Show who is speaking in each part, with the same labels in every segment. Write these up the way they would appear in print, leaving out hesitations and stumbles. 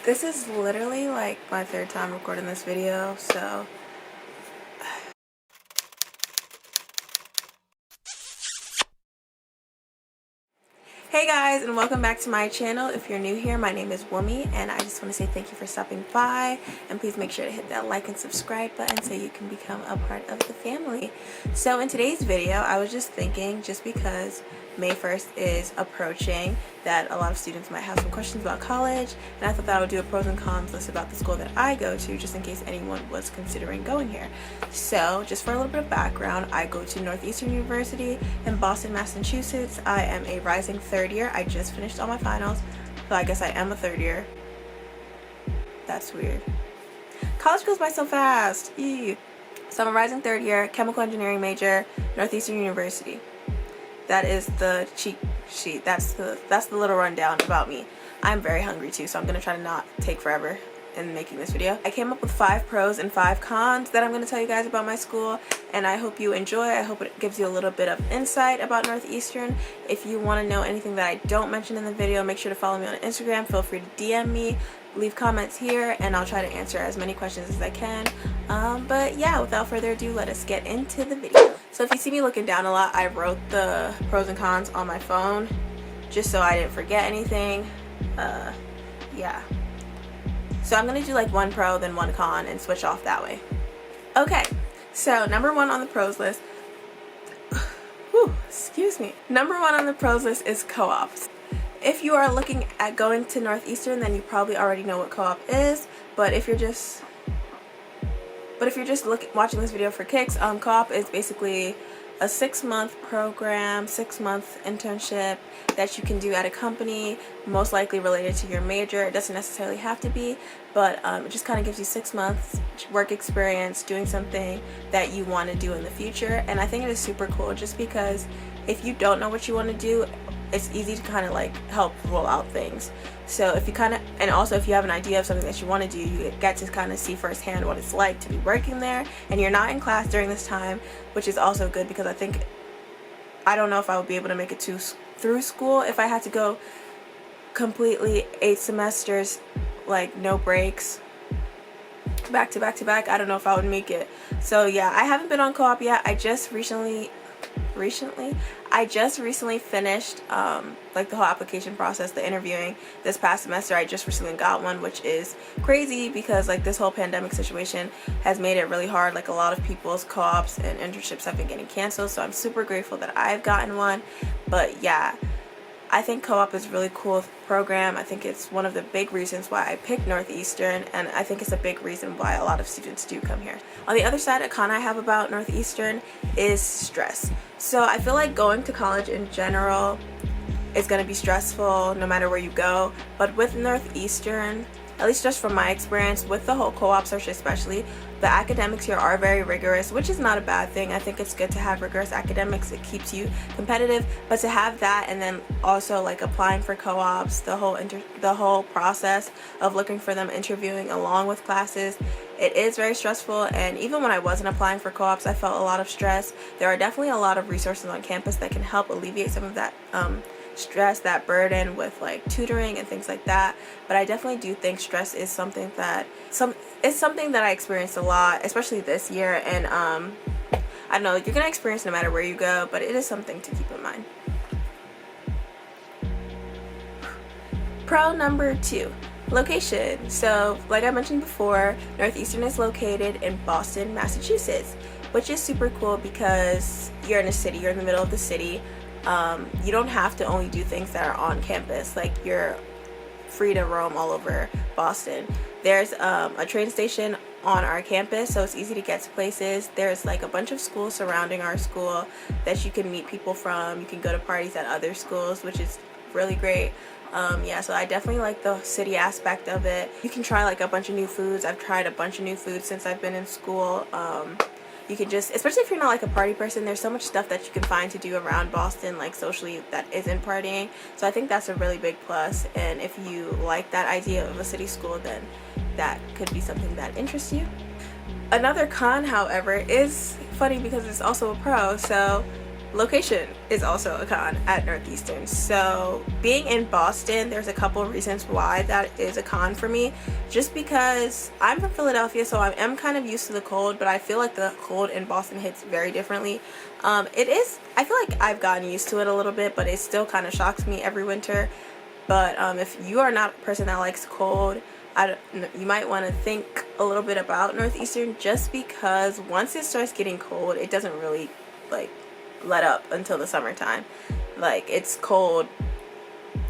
Speaker 1: This is literally like my third time recording this video, so hey guys, and welcome back to my channel. If you're new here, my name is Wunmi, and I just want to say thank you for stopping by, and please make sure to hit that like and subscribe button so you can become a part of the family. So in today's video, I was just thinking, just because May 1st is approaching, that a lot of students might have some questions about college, and I thought that I would do a pros and cons list about the school that I go to, just in case anyone was considering going here. So just for a little bit of background, I go to Northeastern University in Boston, Massachusetts. I am a rising third year. I just finished all my finals, so I guess I am a third year. That's weird. College goes by so fast. Eee. So I'm a rising third year, chemical engineering major, Northeastern University. That is the cheat sheet. That's the little rundown about me. I'm very hungry too, so I'm gonna try to not take forever in making this video. I came up with 5 pros and 5 cons that I'm going to tell you guys about my school, and I hope you enjoy. I hope it gives you a little bit of insight about Northeastern. If you want to know anything that I don't mention in the video, make sure to follow me on Instagram. Feel free to DM me, leave comments here, and I'll try to answer as many questions as I can. But yeah, without further ado, let us get into the video. So if you see me looking down a lot, I wrote the pros and cons on my phone just so I didn't forget anything. Yeah. So I'm gonna do like 1 pro, then 1 con, and switch off that way. Okay, so number 1 on the pros list, excuse me. Number 1 on the pros list is co-ops. If you are looking at going to Northeastern, then you probably already know what co-op is, but if you're just watching this video for kicks, co-op is basically a 6-month program, 6-month internship that you can do at a company, most likely related to your major. It doesn't necessarily have to be, but it just kind of gives you 6 months work experience doing something that you want to do in the future. And I think it is super cool, just because if you don't know what you want to do, it's easy to kind of like help roll out things. So if you and also if you have an idea of something that you want to do, you get to kind of see firsthand what it's like to be working there, and you're not in class during this time, which is also good, because I don't know if I would be able to make it through school if I had to go completely 8 semesters, like no breaks, back to back to back. I don't know if I would make it. So yeah, I haven't been on co-op yet. I just recently finished like the whole application process, the interviewing this past semester. I just recently got one, which is crazy because like this whole pandemic situation has made it really hard. Like a lot of people's co-ops and internships have been getting canceled, so I'm super grateful that I've gotten one. But yeah, I think co-op is a really cool program. I think it's one of the big reasons why I picked Northeastern, and I think it's a big reason why a lot of students do come here. On the other side, a con I have about Northeastern is stress. So I feel like going to college in general is going to be stressful no matter where you go, but with Northeastern, at least just from my experience with the whole co-op search especially, the academics here are very rigorous, which is not a bad thing. I think it's good to have rigorous academics. It keeps you competitive, but to have that and then also like applying for co-ops, the whole process of looking for them, interviewing along with classes, it is very stressful. And even when I wasn't applying for co-ops, I felt a lot of stress. There are definitely a lot of resources on campus that can help alleviate some of that stress, that burden, with like tutoring and things like that. But I definitely do think stress is something that I experienced a lot, especially this year. And I don't know, you're gonna experience no matter where you go, but it is something to keep in mind. Pro number 2, location. So like I mentioned before, Northeastern is located in Boston, Massachusetts, which is super cool because you're in a city, you're in the middle of the city. You don't have to only do things that are on campus. Like, you're free to roam all over Boston. There's a train station on our campus, so it's easy to get to places. There's like a bunch of schools surrounding our school that you can meet people from. You can go to parties at other schools, which is really great. Yeah, so I definitely like the city aspect of it. You can try like a bunch of new foods. I've tried a bunch of new foods since I've been in school. You can just, especially if you're not like a party person, there's so much stuff that you can find to do around Boston, like socially, that isn't partying. So I think that's a really big plus, and if you like that idea of a city school, then that could be something that interests you. Another con, however, is funny because it's also a pro. So location is also a con at Northeastern. So being in Boston, there's a couple reasons why that is a con for me. Just because I'm from Philadelphia, so I am kind of used to the cold, but I feel like the cold in Boston hits very differently. I feel like I've gotten used to it a little bit, but it still kind of shocks me every winter. But if you are not a person that likes cold, you might want to think a little bit about Northeastern, just because once it starts getting cold, it doesn't really like let up until the summertime. Like, it's cold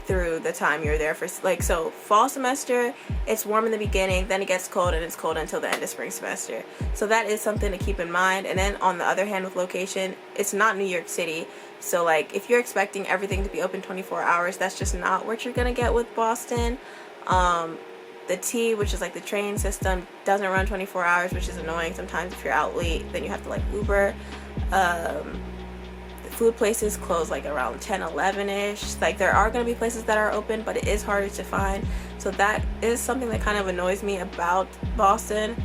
Speaker 1: through the time you're there for, like, so fall semester, it's warm in the beginning, then it gets cold, and it's cold until the end of spring semester. So that is something to keep in mind. And then on the other hand, with location, it's not New York City, so like if you're expecting everything to be open 24 hours, that's just not what you're gonna get with Boston. The T, which is like the train system, doesn't run 24 hours, which is annoying. Sometimes if you're out late, then you have to like Uber. Food places close like around 10-11ish. Like, there are going to be places that are open, but it is harder to find. So that is something that kind of annoys me about Boston.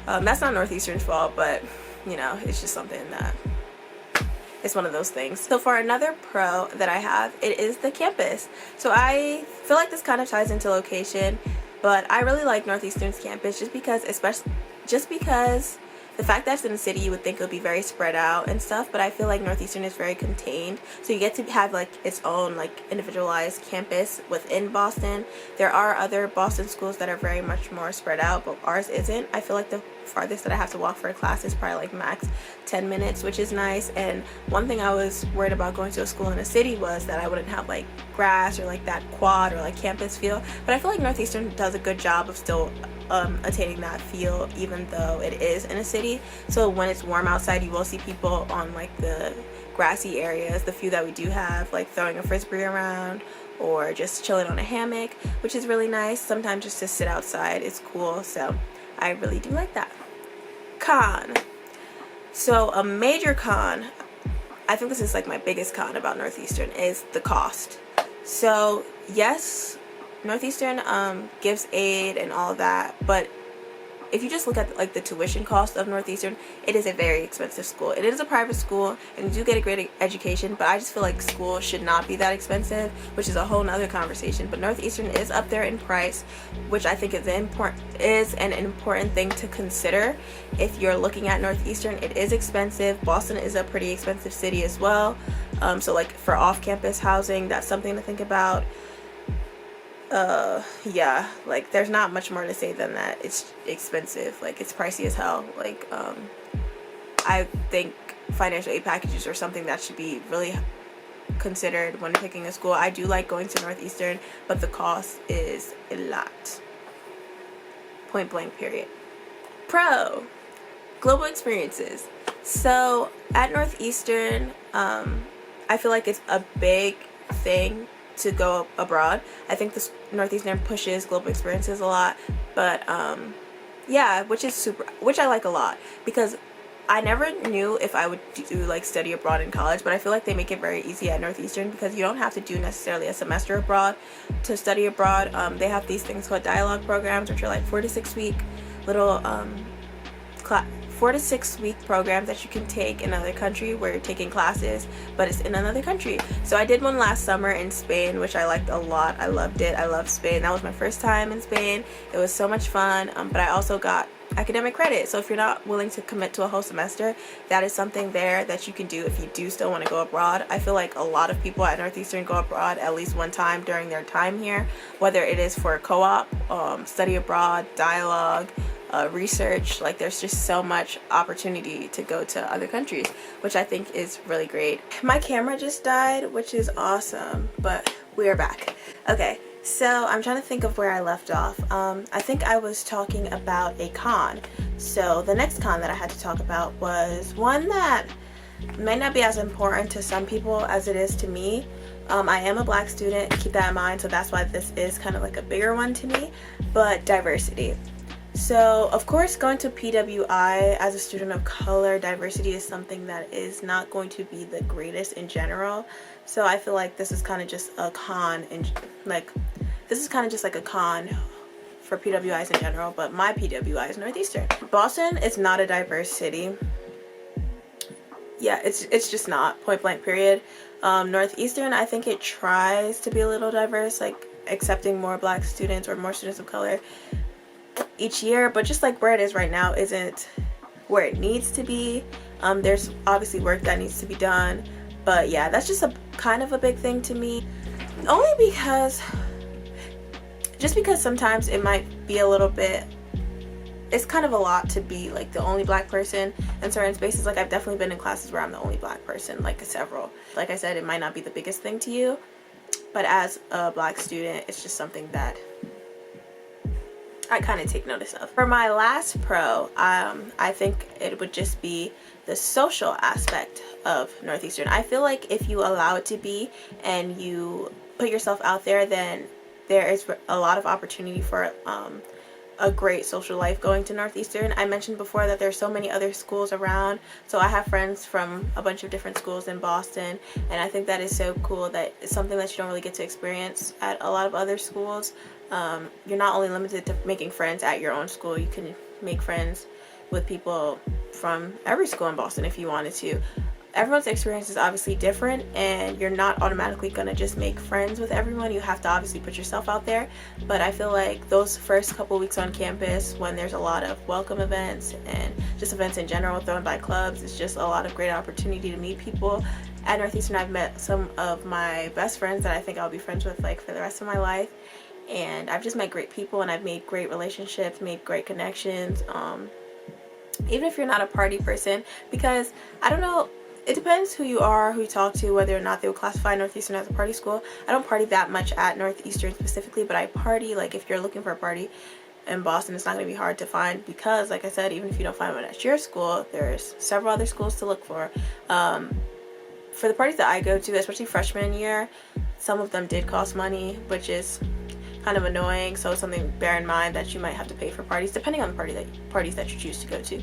Speaker 1: That's not Northeastern's fault, but you know, it's just something that it's one of those things. So for another pro that I have, it is the campus. So I feel like this kind of ties into location, but I really like Northeastern's campus just because the fact that it's in the city, you would think it would be very spread out and stuff, but I feel like Northeastern is very contained. So you get to have like its own like individualized campus within Boston. There are other Boston schools that are very much more spread out, but ours isn't. I feel like the farthest that I have to walk for a class is probably like max 10 minutes, which is nice. And one thing I was worried about going to a school in a city was that I wouldn't have like grass or like that quad or like campus feel. But I feel like Northeastern does a good job of still attaining that feel, even though it is in a city. So when it's warm outside, you will see people on like the grassy areas, the few that we do have, like throwing a frisbee around or just chilling on a hammock, which is really nice. Sometimes just to sit outside is cool. So I really do like that. Con. So a major con, I think this is like my biggest con about Northeastern, is the cost. So yes, Northeastern gives aid and all of that, but if you just look at like the tuition cost of Northeastern, it is a very expensive school. It is a private school and you do get a great education, but I just feel like school should not be that expensive, which is a whole nother conversation. But Northeastern is up there in price, which I think is an important thing to consider if you're looking at Northeastern. It is expensive. Boston is a pretty expensive city as well. So like for off-campus housing, that's something to think about. Yeah, like there's not much more to say than that. It's expensive, like it's pricey as hell. Like I think financial aid packages are something that should be really considered when picking a school. I do like going to Northeastern, but the cost is a lot. Point blank, period. Pro, global experiences. So at Northeastern, I feel like it's a big thing to go abroad. I think this Northeastern pushes global experiences a lot, but yeah, which I like a lot, because I never knew if I would do like study abroad in college, but I feel like they make it very easy at Northeastern because you don't have to do necessarily a semester abroad to study abroad. They have these things called dialogue programs, which are like 4 to 6 week little 4 to 6 week programs that you can take in another country where you're taking classes, but it's in another country. So I did one last summer in Spain, which I liked a lot. I loved it. I love Spain. That was my first time in Spain. It was so much fun, but I also got academic credit. So if you're not willing to commit to a whole semester, that is something there that you can do if you do still want to go abroad. I feel like a lot of people at Northeastern go abroad at least one time during their time here, whether it is for co-op, study abroad, dialogue, research. Like there's just so much opportunity to go to other countries, which I think is really great. My camera just died, which is awesome, but we are back. Okay, so I'm trying to think of where I left off. I think I was talking about a con. So the next con that I had to talk about was one that may not be as important to some people as it is to me. I am a black student, keep that in mind, so that's why this is kind of like a bigger one to me, but diversity. So of course, going to PWI as a student of color, diversity is something that is not going to be the greatest in general. So I feel like this is kind of just a con, this is kind of just like a con for PWIs in general, but my PWI is Northeastern. Boston is not a diverse city. yeah, it's just not, point blank period. Northeastern, I think it tries to be a little diverse, like accepting more black students or more students of color each year, but just like where it is right now isn't where it needs to be. There's obviously work that needs to be done, but yeah, that's just a kind of a big thing to me, only because sometimes it might be a little bit, it's kind of a lot to be like the only black person in certain spaces. Like I've definitely been in classes where I'm the only black person, like several. Like I said, it might not be the biggest thing to you, but as a black student, it's just something that I kind of take notice of. For my last pro, I think it would just be the social aspect of Northeastern. I feel like if you allow it to be and you put yourself out there, then there is a lot of opportunity for a great social life going to Northeastern. I mentioned before that there's so many other schools around, so I have friends from a bunch of different schools in Boston, and I think that is so cool. That it's something that you don't really get to experience at a lot of other schools. You're not only limited to making friends at your own school, you can make friends with people from every school in Boston if you wanted to. Everyone's experience is obviously different, and you're not automatically gonna just make friends with everyone. You have to obviously put yourself out there, but I feel like those first couple weeks on campus, when there's a lot of welcome events and just events in general thrown by clubs, it's just a lot of great opportunity to meet people. At Northeastern, I've met some of my best friends that I think I'll be friends with like for the rest of my life, and I've just met great people, and I've made great relationships, made great connections, even if you're not a party person, because I don't know, it depends who you are, who you talk to, whether or not they would classify Northeastern as a party school. I don't party that much at Northeastern specifically, but I party. Like if you're looking for a party in Boston, it's not going to be hard to find, because like I said, even if you don't find one at your school, there's several other schools to look for. For the parties that I go to, especially freshman year, some of them did cost money, which is kind of annoying, so it's something to bear in mind, that you might have to pay for parties depending on the parties that you choose to go to.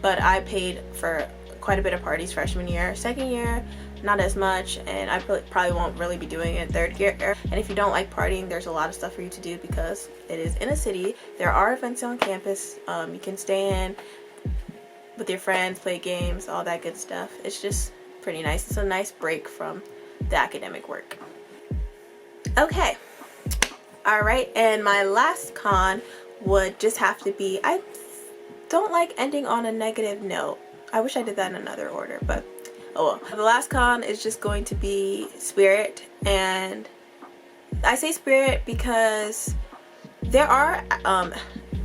Speaker 1: But I paid for quite a bit of parties freshman year. Second year, not as much, and I probably won't really be doing it third year. And if you don't like partying, there's a lot of stuff for you to do because it is in a city. There are events on campus. You can stay in with your friends, play games, all that good stuff. It's just pretty nice. It's a nice break from the academic work. Okay, all right, and my last con would just have to be, I don't like ending on a negative note. I wish I did that in another order, but oh well. The last con is just going to be spirit, and I say spirit because there are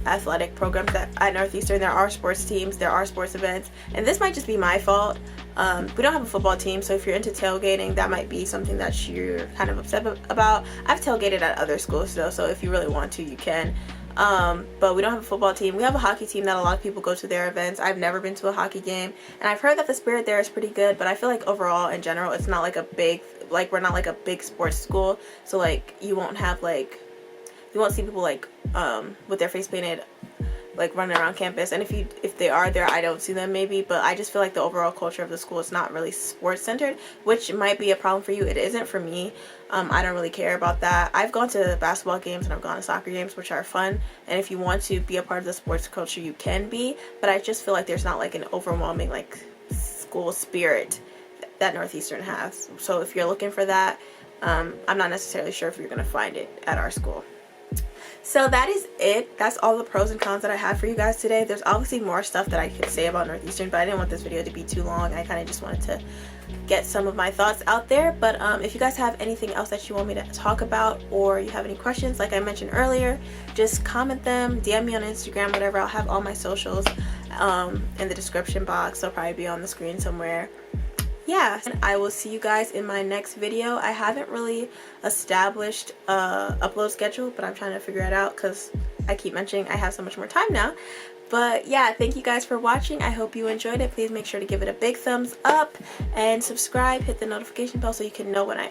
Speaker 1: athletic programs at Northeastern. There are sports teams, there are sports events, and this might just be my fault. We don't have a football team, so if you're into tailgating, that might be something that you're kind of upset about. I've tailgated at other schools though, so if you really want to, you can. But we don't have a football team. We have a hockey team that a lot of people go to their events. I've never been to a hockey game, and I've heard that the spirit there is pretty good, but I feel like overall in general it's not like a big, like we're not like a big sports school, so like you won't see people like with their face painted like running around campus, and if they are there, I don't see them maybe, but I just feel like the overall culture of the school is not really sports centered, which might be a problem for you. It isn't for me. I don't really care about that. I've gone to basketball games and I've gone to soccer games, which are fun, and if you want to be a part of the sports culture, you can be, but I just feel like there's not like an overwhelming like school spirit that Northeastern has. So if you're looking for that, I'm not necessarily sure if you're going to find it at our school. So that is it. That's all the pros and cons that I have for you guys today. There's obviously more stuff that I could say about Northeastern, but I didn't want this video to be too long. I kind of just wanted to get some of my thoughts out there. But if you guys have anything else that you want me to talk about, or you have any questions like I mentioned earlier, just comment them, DM me on Instagram, whatever. I'll have all my socials in the description box. They'll probably be on the screen somewhere. Yeah, and I will see you guys in my next video. I haven't really established a upload schedule, but I'm trying to figure it out because I keep mentioning I have so much more time now. But yeah, thank you guys for watching. I hope you enjoyed it. Please make sure to give it a big thumbs up and subscribe. Hit the notification bell so you can know when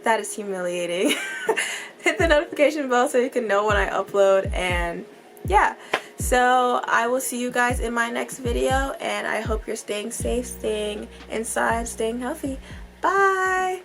Speaker 1: that is humiliating. Hit the notification bell so you can know when I upload, and yeah. So I will see you guys in my next video, and I hope you're staying safe, staying inside, staying healthy. Bye!